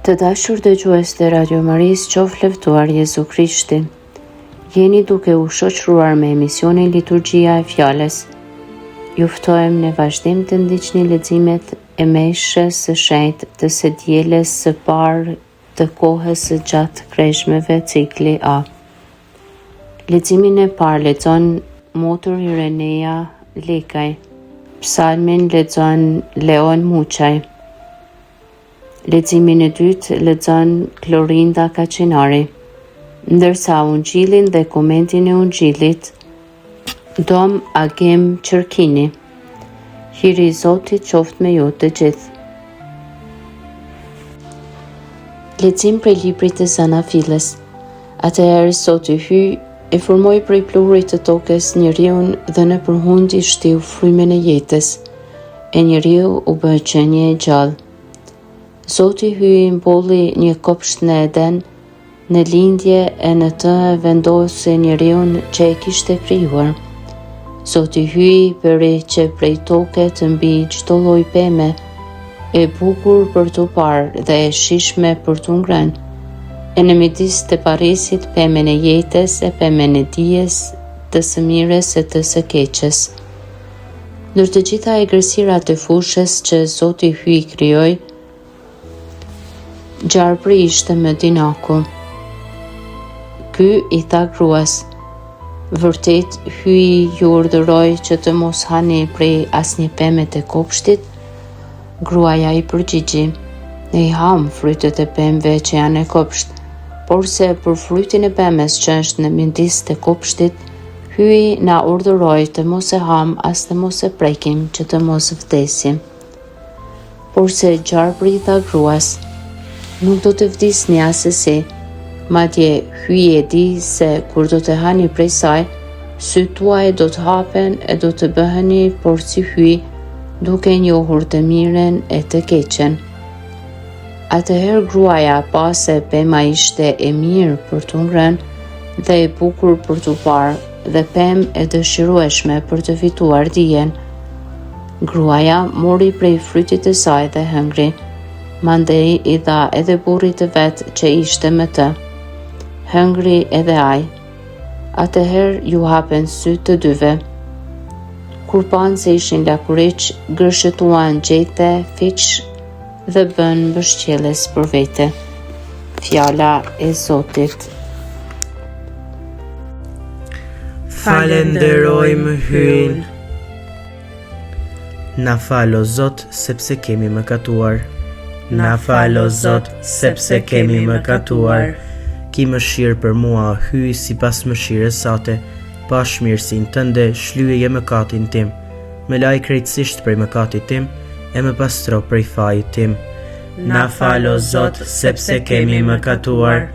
Të dashur dëgjues të Radio Marisë, qoftë lëftuar Jezu Krishti. Jeni duke u shoqëruar me emisionin Liturgjia e Fjalës. Ju ftojmë në vazhdim të ndiqni leximet e meshës së shenjtë të së dielës së parë të kohës së gjatë kreshmeve cikli A. Leximin e parë lexon motor Irenea Lekaj. Psalmin lexon Leon Muçaj. Leximin e dytë lexon Klorinda Kaçinari, ndërsa ungjillin dhe komentin e ungjillit Dom Agim Qërkini. Hiri i Zotit qoftë me ju të gjithë. Lexim prej librit të Zanafilës. Atëherë Zoti hyi, e formoi prej pluhurit të tokës njeriun dhe në përhundi shtiu frymën e jetës. E njeriu u bë qenie e gjallë. Zoti hyi mbolli një kopsht në Eden, në lindje e në të vendosi njeriun që e kishte krijuar. Zoti hyi bëri që prej toke të mbi çdo lloj peme, e bukur për t'u parë dhe e shijshme për t'u ngrënë, e në midis të parisit pemen e jetës e pemen e dijes, të së mirës e të së keqes. Ndër të gjitha egërsirat e fushës që Zoti hyi krijoi, gjarpri ishte më dinaku. Ky i tha gruas: vërtet hyi ju urdhëroi që të mos hani prej asnjë peme të kopshtit? Gruaja i përgjigji: ne i ham frytet e pemëve që janë e kopsht, por se për frytin e pemes që është në midis të kopshtit, hyi na urdhëroi të mos e ham as të mos e prekim që të mos vdesim. Por se gjarpri i tha gruas: nuk do të vdisni asesi, madje hyi e di se kur do të hani prej saj, syt tuaj do të hapen e do të bëheni por si hyi, duke njohur të mirën e të keqen. Atëherë gruaja pa se pema ishte e mirë për t'u ngrënë dhe e bukur për t'u parë, dhe pemë e dëshirueshme për të fituar dijen. Gruaja mori prej frytit të saj dhe hëngri. Mandej i dha edhe burrit të vet që ishte me të. Hëngri edhe ai. Atëherë ju hapen syt të dyve. Kur panë se ishin lakuriq, gërshëtuan gjete, fiq dhe bën mbështjellës për vete. Fjala e Zotit. Falenderojmë hyn. Na fal o Zot, sepse kemi mëkatuar. Na fal o Zot, sepse kemi mëkatuar. Ki mëshirë për mua, hyj sipas mëshirës sate, pa shmirësinë tënde, shlyheje mëkatin tim. Më laj krejtësisht prej mëkatit tim, e më pastro prej fajit tim. Na fal o Zot, sepse kemi mëkatuar,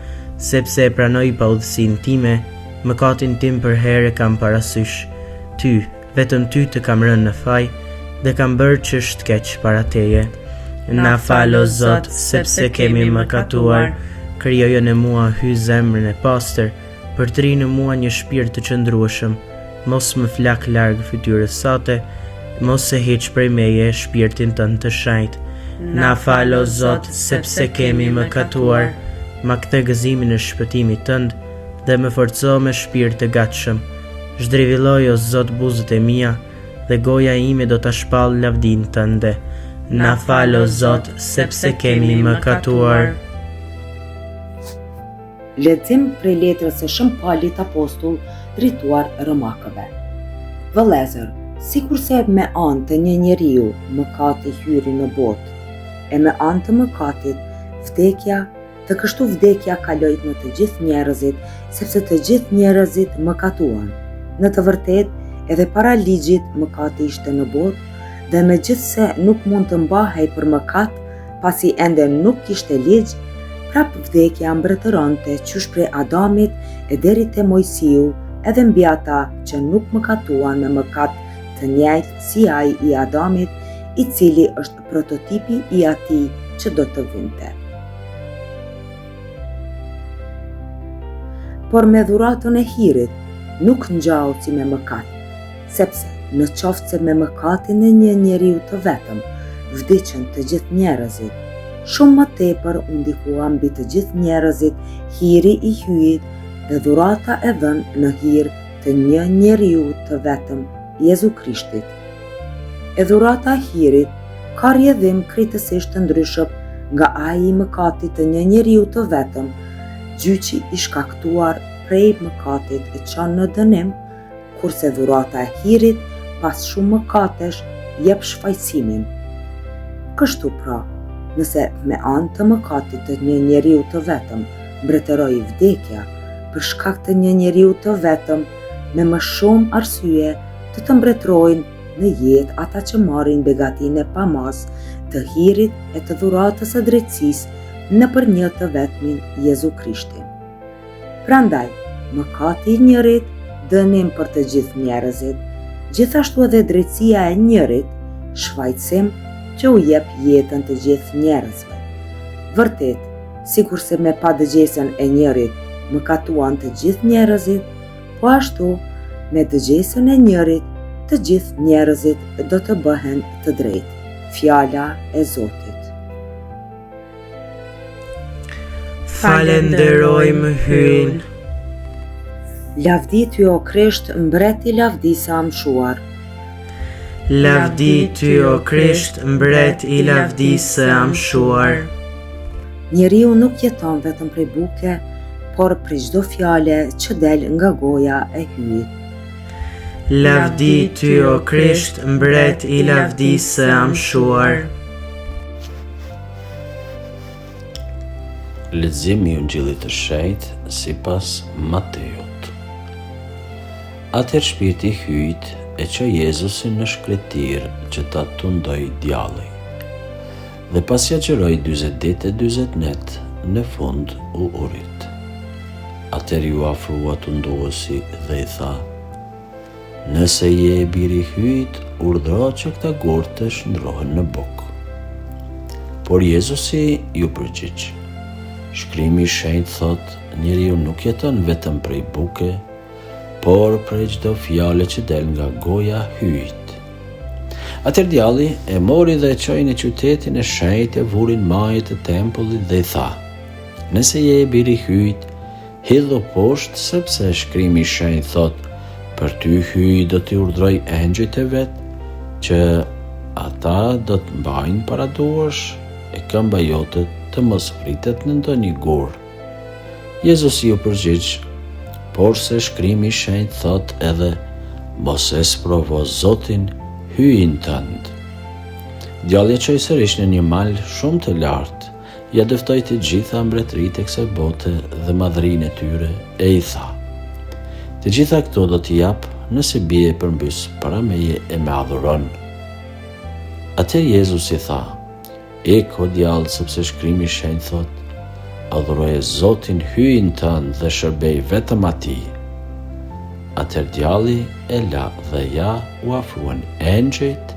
sepse e pranoj paudhësinë time, mëkatin tim për herë kam parasysh. Ty, vetëm ty të kam rënë në faj, dhe kam bërë ç'është keq para teje. Na fal o Zot, sepse kemi mëkatuar, krijoje në mua hy zemrën e pastër, për të rinë në mua një shpirt të qëndrueshëm, mos më flak larg fytyrës sate, mos e hiq prej meje shpirtin tënd të shenjtë. Na fal o Zot, sepse kemi mëkatuar, ma kthe gëzimin e shpëtimit tënd, dhe më forco me shpirt të gatshëm. Zhdrivilloj o Zot buzët e mia, dhe goja ime do ta shpall lavdin tënde. Na fal o Zot, sepse kemi mëkatuar. Lexim prej letrës së Shën Paulit apostull drejtuar Romakëve. Vëllezër, sikurse me anë të një njeriu mëkati hyri në botë, e me anë të mëkatit vdekja, të kështu vdekja kaloi në të gjithë njerëzit, sepse të gjithë njerëzit mëkatuan. Në të vërtetë, edhe para ligjit mëkati ishte në botë, dhe megjithse nuk mund të mbahej për mëkat, pasi ende nuk kishte ligj, prap vdekja mbretëronte qysh prej Adamit e deri te Mojsiu, edhe mbi ata që nuk mëkatuan me mëkat të njëjtë si ai i Adamit, i cili është prototipi i atij që do të vinte. Por me dhuratën e hirit nuk ngjau si me mëkat, sepse në qoftë se me mëkatin e një njeriu të vetëm vdiqën të gjithë njerëzit, shumë më tepër u ndikua mbi të gjithë njerëzit hiri i hyjit dhe dhurata e dhënë në hir të një njeriu të vetëm, Jezu Krishtit. E dhurata e hirit ka rrjedhim krejtësisht të ndryshëm nga aji i mëkatit të një njeriu të vetëm, gjyqi i shkaktuar prej mëkatit e çon në dënim, kurse dhurata e hirit pas shumë mëkatesh jep shfaqësimin. Kështu pra, nëse me anë të mëkatit të një njeriu të vetëm mbretëroi vdekja për shkak të një njeriu të vetëm, me më shumë arsye të mbretërojnë në jetë ata që marrin begatinë e pamas të hirit e të dhuratës së drejtësisë nëpër një të vetmin Jezu Krishtin. Prandaj, mëkati i njërit dënim për të gjithë njerëzit, gjithashtu edhe drejtësia e njërit shfaqësim që u jep jetën të gjithë njerëzve. Vërtet, sikurse me padëgjesën e njërit mëkatuan të gjithë njerëzit, po ashtu me dëgjesën e njërit të gjithë njerëzit do të bëhen të drejtë. Fjala e Zotit. Falenderojmë hyn. Lavdi ty o Krisht, mbret i lavdisë amshuar. Lavdi ty o Krisht, mbret i lavdisë amshuar. Njeriu nuk jeton vetëm prej buke, por prej çdo fjale që del nga goja e hyjit. Lavdi ty o Krisht, mbret i lavdisë amshuar. Leximi i Ungjillit të Shenjtë sipas Mateut. Atëherë shpirti hyjt e çoi Jezusin në shkretir që ta tundoi djalli. Dhe pasi agjeroi 40 ditë e 40 net, në fund u urit. Atëherë ju afrua tunduesi dhe i tha: "Nëse je e biri i hyjt, urdhëro që këta gurë të shndrohen në bukë." Por Jezusi ju përgjigj: "Shkrimi i Shenjtë thotë, njeriu nuk jeton vetëm prej buke, por prej çdo fjale që del nga goja hyjt." Atëherë djalli e mori dhe e çoi në qytetin e shenjtë e vurin majët të tempullit dhe i tha: "Nëse je e biri i hyjt, hidhu poshtë, sepse shkrimi i Shenjtë thotë, për ty hyj do t'i urdhroj engjëjt e vet, që ata do të mbajnë para duash e këmba jote të mos vritet në ndonjë gur." Jezusi ju përgjigj: "Por se shkrimi i Shenjtë thotë edhe, mos e sprovo Zotin, hyjin tënd." Djalli e çoi sërish në një mal shumë të lartë, ja dëftoi të gjitha mbretëritë e kësaj bote dhe madhrinë e tyre e i tha: "Të gjitha këto do t'i jap nëse bie përmbys para meje e më adhuron." Atëherë Jezusi tha: "Ik o djallë, sepse shkrimi i Shenjtë thotë, adhuroje Zotin, hyjin tënd dhe shërbej vetëm atij." Atëherë djalli e la dhe ja u afruan engjëjt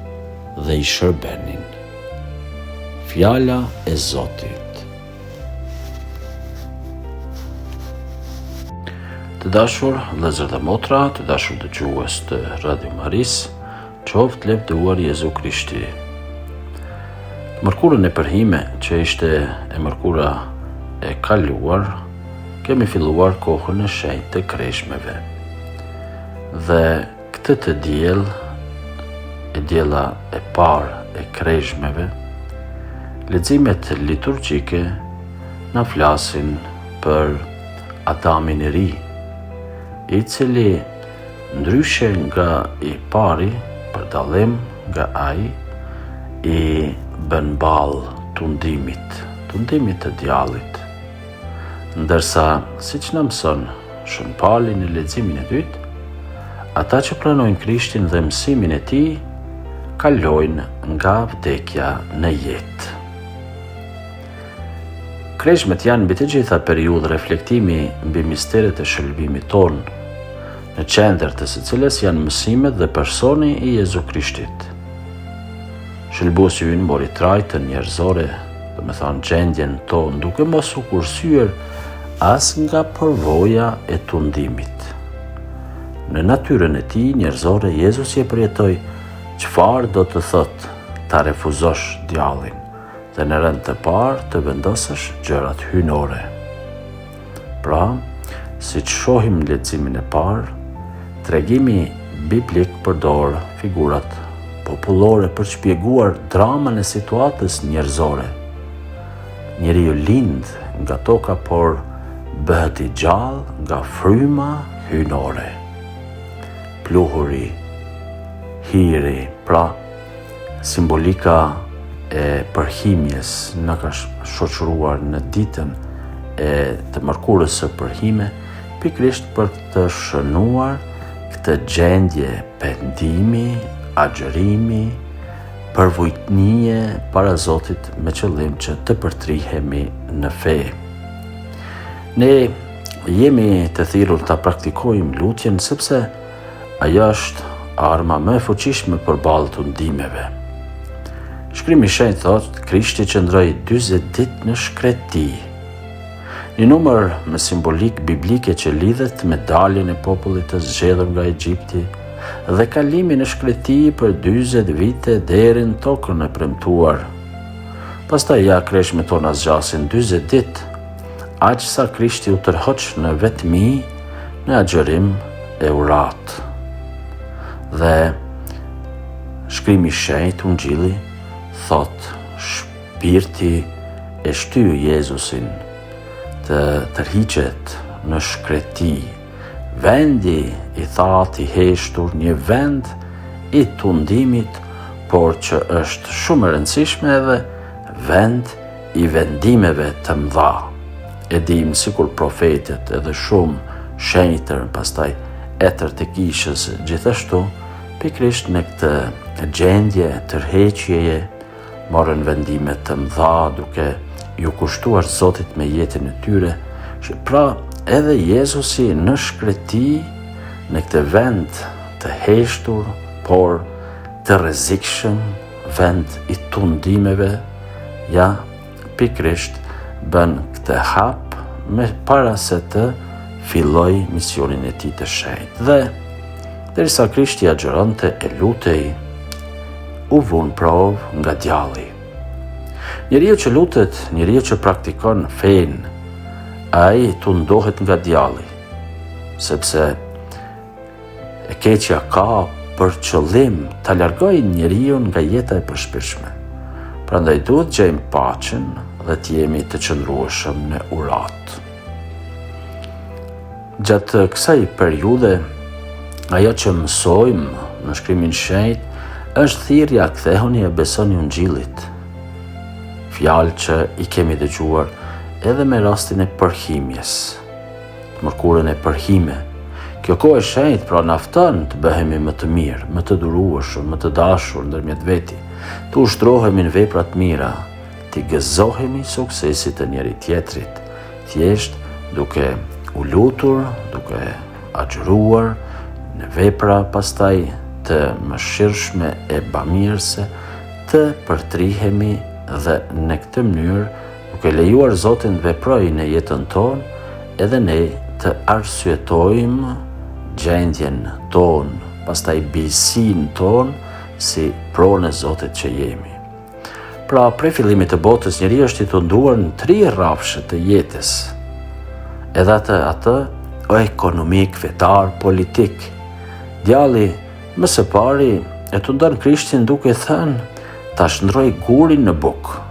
dhe i shërbenin. Fjala e Zotit. Të dashur vëllezër dhe motra, të dashur dëgjues të Radio Maris, qoftë lavdëruar Jezu Krishti. Mërkurën e përhime, që ishte e mërkura e kaluar, kemi filluar kohën e shenjtë të kreshmeve. Dhe këtë të diell, e diella e parë e kreshmeve, leximet liturgjike na flasin për Adamin e ri, i cili ndryshe nga i pari, për dallim nga ai, i bën ballë tundimit të djallit. Ndërsa, siç na mëson Shën Pali në leximin e dytë, ata që pranojnë Krishtin dhe mësimin e tij, kalojnë nga vdekja në jetë. Kreshmet janë mbi të gjitha periudhë reflektimi mbi misteret e shërbimit tonë, në qendër të së cilës janë mësimet dhe personi i Jezu Krishtit. Shëlbuesi ynë mori trajtën njerëzore, do me thënë gjendjen tonë, duke mos u kursyer as nga përvoja e tundimit. Në natyrën e tij njerëzore, Jezusi e përjetoi çfarë do të thotë ta refuzosh djallin, dhe në rend të parë të vendosësh gjërat hyjnore. Pra, si që shohim në leximin e parë, tregimi biblik përdor figurat popullore për të shpjeguar dramën e situatës njerëzore. Njeriu lind nga toka, por bëhet i gjallë nga fryma hyjnore. Pluhuri, hiri, pra simbolika e përhimjes na ka shoqëruar në ditën e të mërkurës së përhime, pikërisht për të shënuar këtë gjendje pendimi, agjërimi, përvojtnie para Zotit me qëllim që të përtrihemi në fe. Ne jemi të thirrur ta praktikojmë lutjen sepse ajo është arma më e fuqishme përballë tundimeve. Shkrimi i Shenjtë thotë, Krishti qëndroi 40 ditë në shkreti. Një numër me simbolik biblike që lidhet me daljen e popullit të zgjedhur nga Egjipti dhe kalimin në shkreti për 40 vite deri në tokën e premtuar. Pastaj ja kreshmet tona zgjasin 40 ditë, aq sa Krishti u tërhoq në vetmi në agjërim e urat. Dhe shkrimi i Shenjtë Ungjilli thot, shpirti e shtyu Jezusin të tërhiqet në shkreti, vendi i thatë i heshtur, një vend i tundimit, por që është shumë e rëndësishme edhe vend i vendimeve të mëdha. E dim sikur profetet edhe shumë shenjtër pastaj etër të kishës gjithashtu, pikrisht në këtë gjendje tërheqjeje morën vendime të mëdha duke ju kushtuar Zotit me jetën e tyre, që pra edhe Jezusi në shkreti, në këtë vend të heshtur, por të rrezikshëm, vend i tundimeve, ja pikrisht bën këtë hap me para se të filloj misionin e tij të shenjtë. Dhe derisa Krishti agjëronte e lutej, u vun provë nga djalli. Njeriu që lutet, njeriu që praktikon fen, ai tundohet nga djalli, sepse e keqja ka për qëllim ta largojë njeriu nga jeta e përshpeshme. Prandaj duhet gjejmë paqen dhe të jemi të qëndrueshëm në urat. Gjatë kësaj periudhe, ajo që mësojmë në shkrimin e shenjtë është thirrja kthehuni e besoni Ungjillit. Fjalë që i kemi dëgjuar edhe me rastin e përhimjes, të mërkurën e përhime. Kjo kohë e shenjtë pra na fton të bëhemi më të mirë, më të durueshëm, më të dashur ndërmjet veti, të ushtrohemi në vepra të mira, të gëzohemi suksesit të njëri tjetrit, thjesht duke u lutur, duke agjëruar në vepra pastaj të mëshirshme e bamirëse, të përtrihemi dhe në këtë mënyrë, duke lejuar Zotin të veprojë në jetën tonë, edhe ne të arsyetojmë gjendjen tonë, pastaj bijësinë tonë si pronë e Zotit që jemi. Pra, prej fillimit të botës, njeriu është i tunduar në 3 rrafshe të jetës, edhe atë ekonomik, fetar, politik. Djalli më së pari e tundon Krishtin duke thënë ta shndroj gurin në bukë.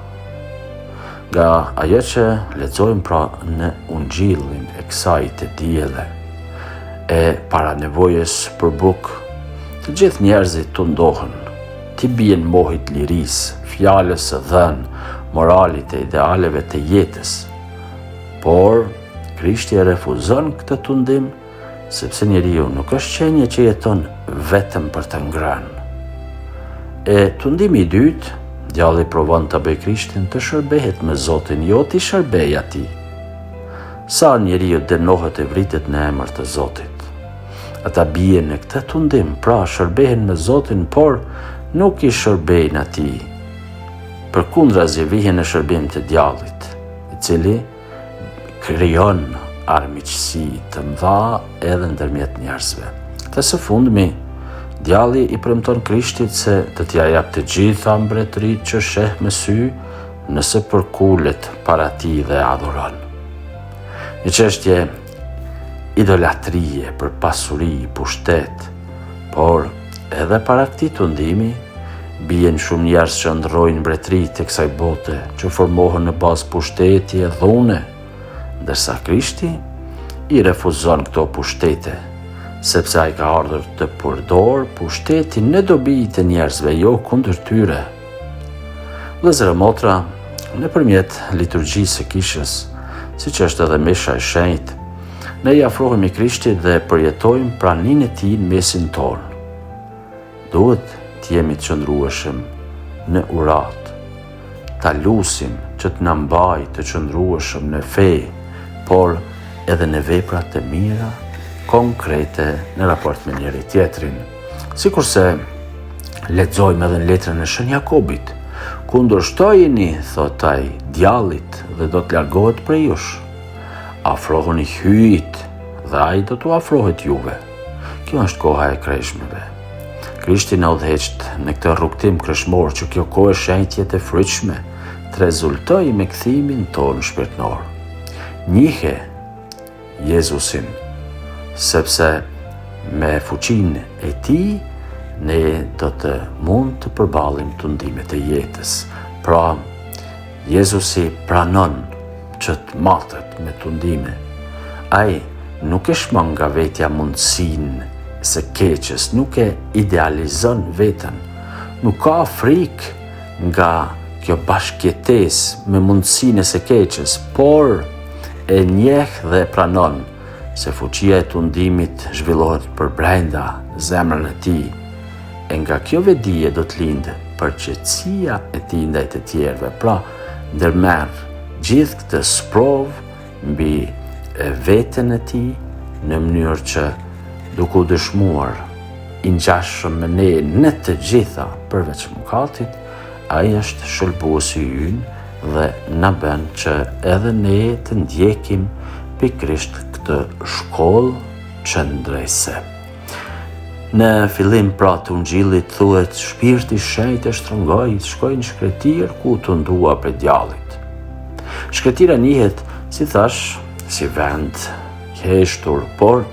Nga ajo që lexojmë pra në Ungjillin e kësaj të dielle, e para nevojës për bukë, të gjithë njerëzit tundohen, t'i bien mohit lirisë, fjalës së dhënë, moralit e idealeve të jetës. Por Krishti e refuzon këtë tundim, sepse njeriu nuk është qenie që jeton vetëm për të ngrënë. E tundimi i dytë, djalli provon të bëjë Krishtin të shërbehet me Zotin, jo t'i shërbej atij. Sa njeriu dënohet e vritet në emër të Zotit. Ata bien në këtë tundim, pra shërbehen me Zotin, por nuk i shërbejnë atij. Përkundrazi vihen në shërbim të djallit, i cili krijon armiqësi të mëdha edhe ndërmjet njerëzve. Dhe së fundmi, djalli i premton Krishtit se të t'ia jap të gjitha mbretëritë që sheh me sy nëse përkullet para tij dhe adhuron. Një çështje idolatrie për pasuri, pushtet, por edhe para këtij tundimi bien shumë njerëz që ndrojnë mbretëritë e kësaj bote, që formohen në bazë pushteti e dhune, ndërsa Krishti i refuzon këto pushtete, sepse ai ka ardhur të përdor pushtetin në dobi të njerëzve, jo kundër tyre. Vëllezër e motra, nëpërmjet liturgjisë së kishës, siç është edhe mesha e shenjtë, ne i afrohemi Krishtit dhe përjetojmë praninë e tij në mesin tonë. Duhet të jemi të qëndrueshëm në urat, ta lusim që të na mbajë të qëndrueshëm në fe, por edhe në vepra të mira, konkrete në raport me njëri tjetrin. Sikurse lexojmë edhe në letrën e Shën Jakobit, kundërshtojeni, thot ai, djallit dhe do të largohet prej jush. Afrohuni hyjit dhe ai do t'u afrohet juve. Kjo është koha e kreshmeve. Krishti na udhëheq në këtë rrugtim kreshmor që kjo kohë e shenjtë të fryqshme të rezultojë me kthimin tonë shpirtëror. Njihe Jezusin, sepse me fuqinë e tij ne do të mund të përballim tundimet e jetës. Pra, Jezusi pranon që të matet me tundime. Ai nuk e shmang nga vetja mundësinë së keqes, nuk e idealizon veten, nuk ka frikë nga kjo bashkëjetesë me mundësinë së keqes, por e njeh dhe pranon se fuqia e tundimit zhvillohet përbrenda zemrën e tij. E nga kjo vedije do të lindë përqetësia e tij ndaj të tjerëve. Pra, ndërmerr gjithë këtë sprov mbi veten e tij në mënyrë që duke u dëshmuar i ngjashëm me ne në të gjitha përveç mëkatit, ai është shëlbuesi ynë dhe na bën që edhe ne të ndjekim pikërisht këtë shkollë qëndrese. Në fillim pra të Ungjillit thuhet Shpirti i Shenjtë e shtrëngoi të shkojë në shkretir ku të ndua për djallit. Shkretira njihet, si thash, si vend i heshtur, por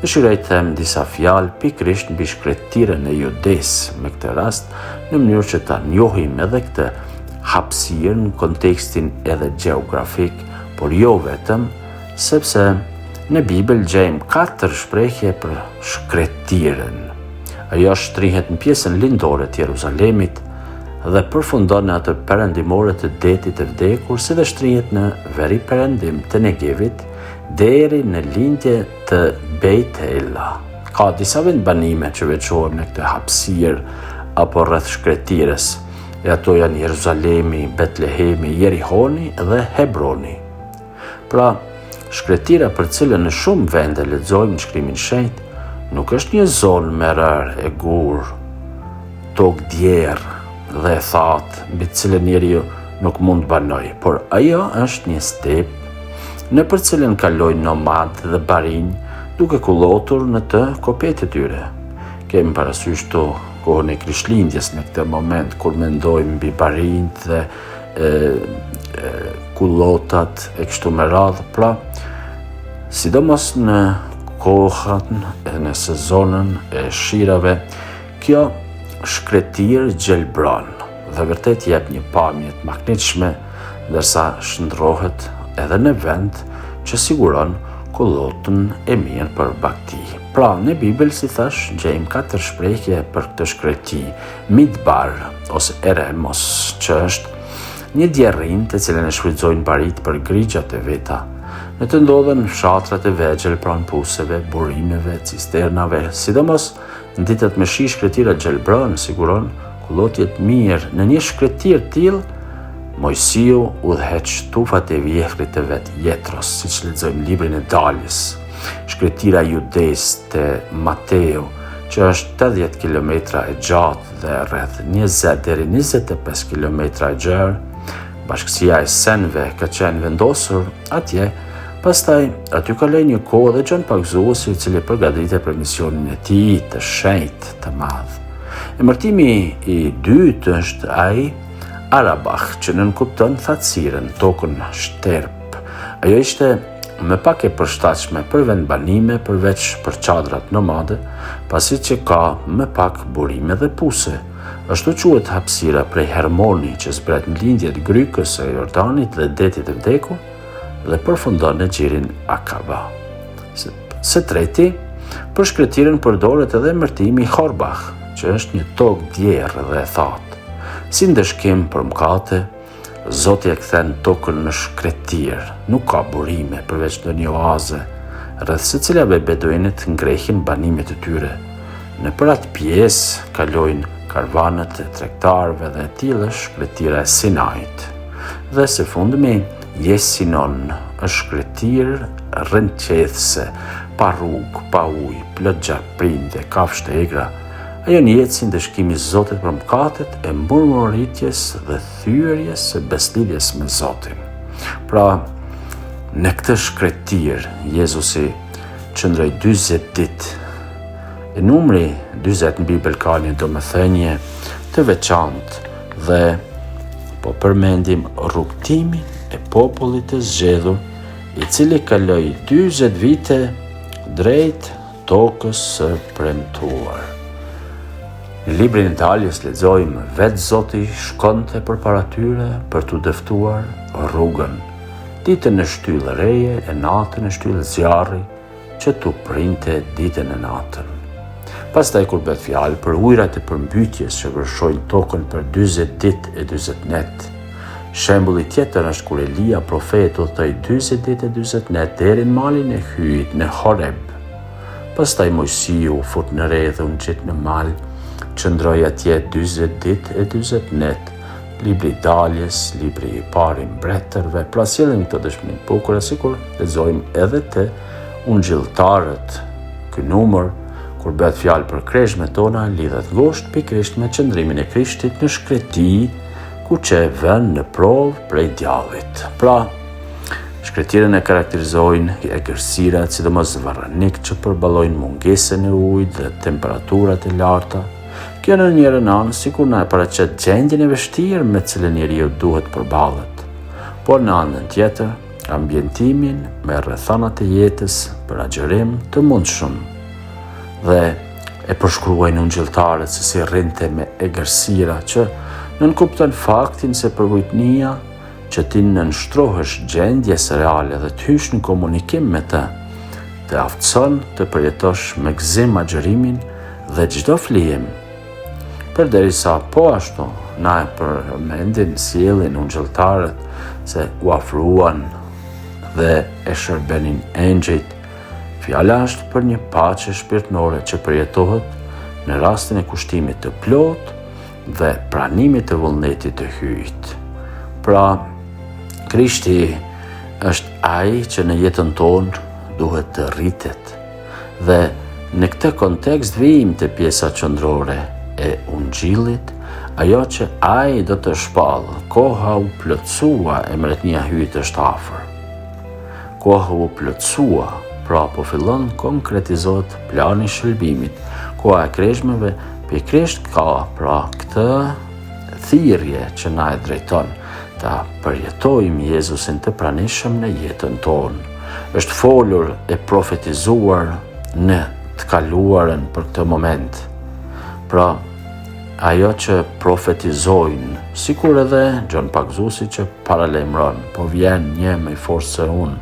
dëshiroj të them disa fjalë pikërisht mbi shkretirën e Judes me këtë rast, në mënyrë që ta njohim edhe këtë hapësirë në kontekstin edhe gjeografik, por jo vetëm, sepse në Bibël gjejmë 4 shprehje për shkretirën. Ajo shtrihet në pjesën lindore të Jeruzalemit dhe përfundon në atë perëndimore të detit të vdekur, si dhe shtrihet në veri perëndim të Negevit deri në lindje të Beit Ela. Ka disa vendbanime që veçohen në këtë hapësirë apo rreth shkretirës, e ato janë Jeruzalemi, Betlehemi, Jerihoni dhe Hebroni. Pra, shkretira për cilën në shumë vende lexojmë në Shkrimin Shenjtë, nuk është një zonë me rërë e gur, tokë djerë dhe e thatë, mbi të cilën njeriu nuk mund të banojë, por ajo është një step në për cilën kalojnë nomad dhe barinj, duke kullotur në të kopet e tyre. Kemi parasysh të kohën e Krishtlindjes në këtë moment, kur mendojmë mbi barinjt dhe kullotat e kështu me radhë. Pra, sidomos në kohën e në sezonën e shirave, kjo shkretir gjelbron dhe vërtet jep një pamje të magnitshme, ndërsa shndrohet edhe në vend që siguron kullotën e mirë për bakti. Pra, në Bibël, si thash, gjejmë 4 shprehje për këtë shkreti. Midbar, ose eremos, që është një djerrin të cilën e shfrytëzojnë barit për grigjat e veta. Në të ndodhen fshatrat e vegjël pranë puseve, burimeve, cisternave, sidomos në ditët me shi shkretira gjelbron, siguron kullotjet mirë. Në një shkretir tillë, Mojsiu udhëheq tufat e vjehrit të vet Jetros, siç lexojmë librin e Daljes. Shkretira Judes të Mateu, që është 80 km e gjatë dhe rreth 20 deri 25 km e gjerë, bashkësia e senve ka qenë vendosur atje. Pastaj aty kaloi një kohë dhe Gjon Pagzuesi, i cili përgatitet për misionin e tij të shenjtë të madh. Emërtimi i dytë është ai Arabah, që nënkupton thatësiren, tokën shterp. Ajo ishte më pak e përshtatshme për vendbanime përveç për çadrat nomade, pasi që ka më pak burime dhe puse. Ashtu quhet hapësira prej Hermoni që zbret në lindjet Grykës së Jordanit dhe detit të vdekur dhe përfundon në gjirin Akaba. Së treti, për shkretiren përdoret edhe emërtimi Horbah, që është një tokë djerë dhe e thatë. Si ndëshkim për mëkate, Zoti e kthen tokën në shkretir, nuk ka burime përveç ndonjë oaze, rreth së cilave beduinët ngrehin banimet e tyre. Në për atë pjesë kalojnë karvanët e tregtarëve dhe e tillësh shkretira e Sinait. Dhe së fundmi, Jesinon është shkretir rrënqethse, pa rrugë, pa ujë, plot gjaprindje, kafshë të egra. Ajo njetë si ndëshkimi Zotit për mëkatet e murmuritjes dhe thyerjes së beslidhjes me Zotin. Pra, në këtë shkretir, Jezusi qëndroi 40 ditë. E numri 40 në Bibël ka një domethënie të veçantë dhe po përmendim rrugtimin e popullit të zgjedhur, i cili kaloi 40 vite drejt tokës së premtuar. Në librin e Daljes lexojmë vetë Zoti shkonte përpara tyre për t'u dëftuar rrugën. Ditën e shtyllë reje e natën e shtyllë zjarri, që t'u printe ditën e natën. Pastaj kur bëhet fjalë për ujërat e përmbytjes që vërshojnë tokën për 40 ditë e 40 net. Shembulli tjetër është kur Elia profeti udhtoi 40 ditë e 40 net deri në malin e hyjit në Horeb. Pastaj Mojsiu u fut në re dhe u nxit në mal, qëndroi atje 40 ditë e 40 net. Libri i Daljes, libri i parë i mbretërve, pra sjellin këto dëshmi të bukura sikur lexojmë edhe te ungjilltarët. Ky numër, kur bëhet fjalë për kreshmet tona, lidhet ngushtë pikërisht me qëndrimin e Krishtit në shkreti, ku që vën në provë prej djallit. Pra, shkretiren e karakterizojnë egërsirat, sidomos varranik që përballojnë mungesën e ujit dhe temperaturat e larta. Kjo në njërën anë sikur na e paraqet gjendjen e vështirë me cilën njeriu duhet përballet, por në anën tjetër, ambientimin me rrethanat e jetës për agjërim të mundshëm. Dhe e përshkruajnë ungjilltarët se si rrinte me egërsira që nënkupton faktin se përvojtnia që ti nënshtrohesh gjendjes reale dhe të hysh në komunikim me të aftëson të përjetosh me gëzim agjërimin dhe çdo flijim. Përderisa po ashtu na e përmendin sjellin ungjilltarët se u afruan dhe e shërbenin engjëjt, fjala është për një paqe shpirtërore që përjetohet në rastin e kushtimit të plot dhe pranimit të vullnetit të hyjit. Pra, Krishti është ai që në jetën tonë duhet të rritet dhe në këtë kontekst vijmë te pjesa qendrore e ungjillit, ajo që ai do të shpallë. Koha u plotësua, emretnia hyjit është afër. Koha u plotësua, pra po fillon konkretizohet plani i shërbimit. Koha e kreshmeve pikërisht ka pra këtë thirrje që na e drejton ta përjetojmë Jezusin të pranishëm në jetën tonë. Është folur e profetizuar në të kaluarën për këtë moment. Pra, ajo që profetizojnë, sikur edhe Gjon Pakzusi që paralajmëron, po vjen një me forcë se unë,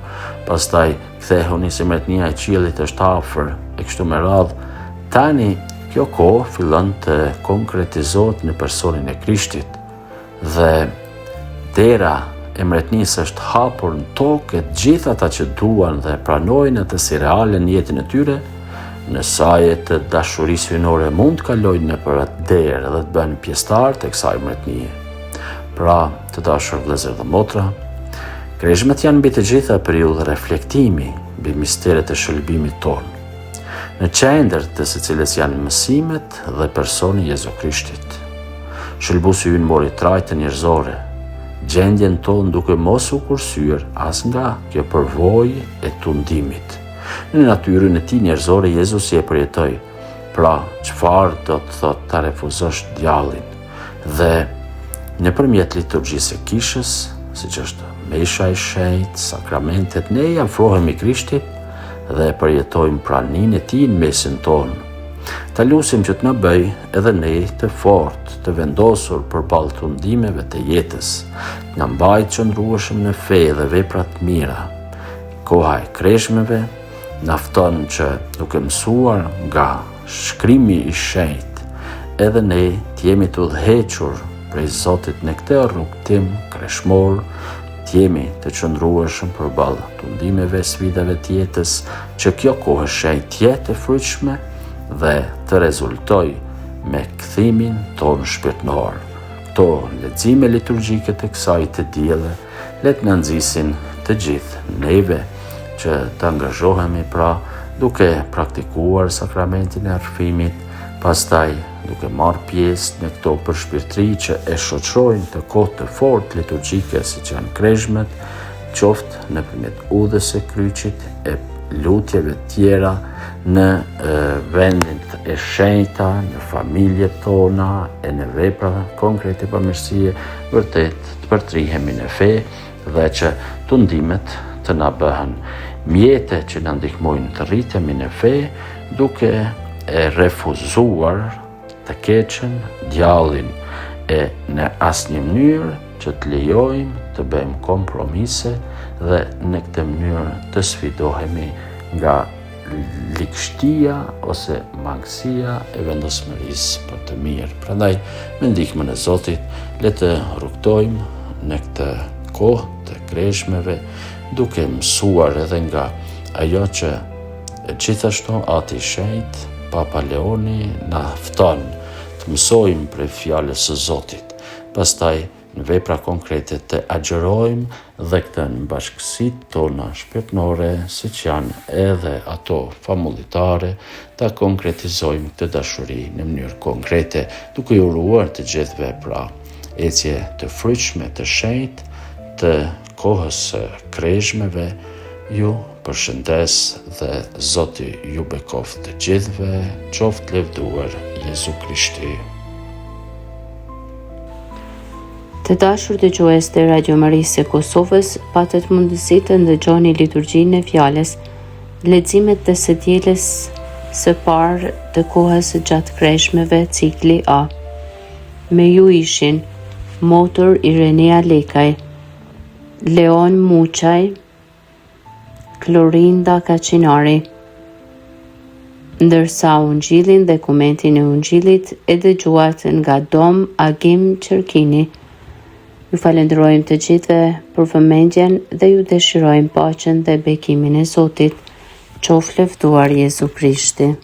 pastaj kthehuni se mretnia e qiellit është afër, e kështu me radhë. Tani kjo kohë fillon të konkretizohet në personin e Krishtit dhe dera e mretnisë është hapur në tokë, të gjithë ata që duan dhe pranojnë atë si reale në jetën e tyre, në sajet të dashurisë hyjnore mund të kalojnë nëpër atë derë dhe të bëhen pjesëtar të kësaj mretnie. Pra, të dashur vëllezër dhe motra, kreshmet janë mbi të gjitha periudhë reflektimi mbi misteret e shërbimit tonë, në qendër të së cilës janë mësimet dhe personi Jezu Krishtit. Shëlbuesi ynë mori trajtën njerëzore, gjendjen tonë duke mos u kursyer as nga kjo përvojë e tundimit. Në natyrën e tij njerëzore Jezusi e përjetoi. Pra, çfarë do të thotë ta refuzosh djallin? Dhe Nëpërmjet liturgjisë së kishës, siç është mesha e shenjtë, sakramentet, ne i afrohemi Krishtit dhe përjetojmë praninë e tij në mesin tonë. Ta lutim që të na bëj edhe ne të fortë, të vendosur përballë tundimeve të jetës, të na mbajë të qëndrueshëm në fe dhe vepra të mira. Koha e kreshmeve na fton që, duke mësuar nga shkrimi i shenjtë, edhe ne të jemi të udhëhequr prej Zotit në këtë rrugtim kreshmor, të jemi të qëndrueshëm përballë tundimeve, sfidave të jetës, që kjo kohë shenjtë të jetë e frytshme dhe të rezultoj me kthimin tonë shpirtëror. Këto lexime liturgjike të kësaj të dielle le të na nxisin të gjithë neve që të angazhohemi duke praktikuar sakramentin e arfimit, pastaj duke marrë pjesë në këto përshpirtri që e shoqërojnë të kohë të fortë liturgjike siç janë kreshmet, qoftë nëpërmjet udhës së kryqit, e lutjeve tjera në vendin e shenjta, në familjet tona e në vepra konkrete përmirësie, vërtet të përtrihemi në fe dhe që tundimet të na bëhen mjete që na ndihmojnë të rritemi në fe, duke e refuzuar të keqen, djallin, e në asnjë mënyrë që të lejojmë të bëjmë kompromise dhe në këtë mënyrë të sfidohemi nga likështia ose mangësia e vendosmërisë për të mirë. Prandaj, me ndihmën e Zotit, le të rrugtojmë në këtë kohë të kreshmeve, duke mësuar edhe nga ajo që gjithashtu Ati i Shenjtë, Papa Leoni, na fton të mësojmë prej fjalës së Zotit. Pastaj në vepra konkrete të agjerojmë dhe këtë në bashkësitë tona shpirtërore, siç janë edhe ato famulitare, ta konkretizojmë këtë dashuri në mënyrë konkrete, duke i uruar të gjithëve ecje të frytshme të shenjtë, të kohës së kreshmeve. Ju përshëndes dhe Zoti ju bekoft të gjithëve, qoftë levduar Jezu Krishti. Të dashur dëgjues të Radio Marisë së Kosovës, patët mundësi të ndëgjoni liturgjinë e fjalës, leximet të së dielës së parë të kohës së gjatë kreshmeve, cikli A. Me ju ishin motor Irenea Lekaj, Leon Muçaj, Klorinda Kaçinari, ndërsa ungjillin dhe komentin e ungjillit e dëgjuat nga Dom Agim Qerkini. Ju falenderojmë të gjithëve për vëmendjen dhe ju dëshirojmë paqen dhe bekimin e Zotit. Qoftë lëvduar Jezu Krishti.